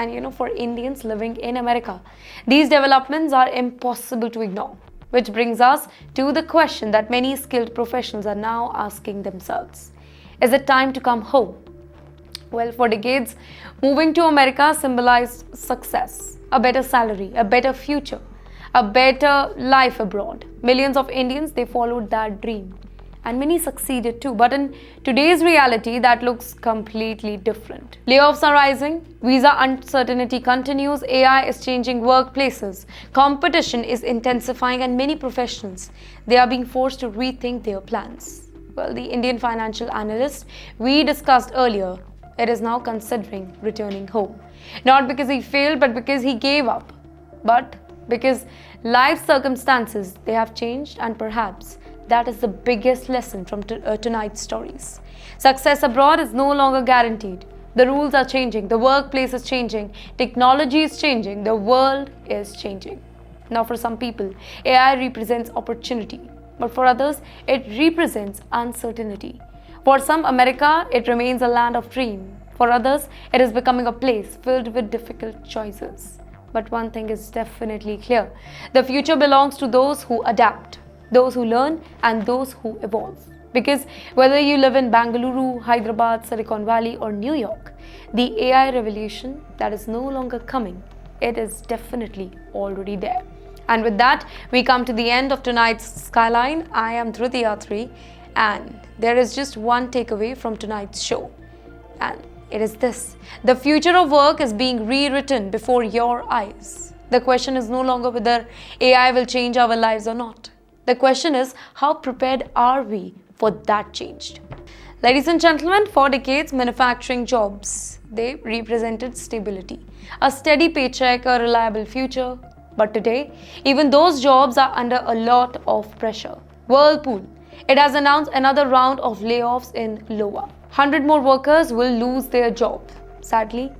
And for Indians living in America, these developments are impossible to ignore. Which brings us to the question that many skilled professionals are now asking themselves. Is it time to come home? Well, for decades, moving to America symbolized success, a better salary, a better future, a better life abroad. Millions of Indians, they followed that dream. And many succeeded too. But in today's reality, that looks completely different. Layoffs are rising, visa uncertainty continues, AI is changing workplaces, competition is intensifying, and many professionals, they are being forced to rethink their plans. Well, the Indian financial analyst we discussed earlier, it is now considering returning home. Not because he failed, but because he gave up. But because life circumstances, they have changed, and perhaps that is the biggest lesson from tonight's stories. Success abroad is no longer guaranteed. The rules are changing, the workplace is changing, technology is changing, the world is changing. Now, for some people, AI represents opportunity, but for others, it represents uncertainty. For some, America, it remains a land of dream. For others, it is becoming a place filled with difficult choices. But one thing is definitely clear. The future belongs to those who adapt, those who learn, and those who evolve. Because whether you live in Bengaluru, Hyderabad, Silicon Valley, or New York, the AI revolution that is no longer coming, it is definitely already there. And with that, we come to the end of tonight's Skyline. I am Driti Atri, and there is just one takeaway from tonight's show. And it is this: the future of work is being rewritten before your eyes. The question is no longer whether AI will change our lives or not. The question is, how prepared are we for that change? Ladies and gentlemen, for decades, manufacturing jobs, they represented stability, a steady paycheck, a reliable future. But today, even those jobs are under a lot of pressure. Whirlpool, it has announced another round of layoffs in Iowa. 100 more workers will lose their job. Sadly,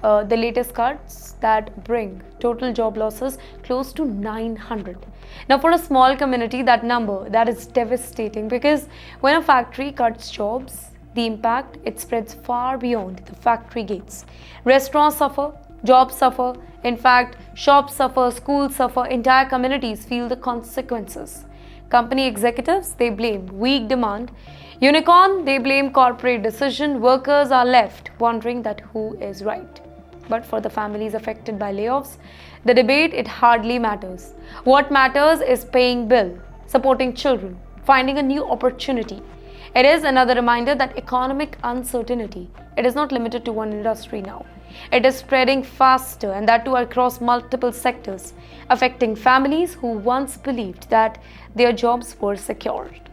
the latest cuts that bring total job losses close to 900. Now, for a small community, that number, that is devastating, because when a factory cuts jobs, the impact, it spreads far beyond the factory gates. Restaurants suffer, jobs suffer, in fact, shops suffer, schools suffer, entire communities feel the consequences. Company executives, they blame weak demand. Unicorn, they blame corporate decision. Workers are left wondering that who is right. But for the families affected by layoffs, the debate, it hardly matters. What matters is paying bill, supporting children, finding a new opportunity. It is another reminder that economic uncertainty, it is not limited to one industry now. It is spreading faster, and that too across multiple sectors, affecting families who once believed that their jobs were secured.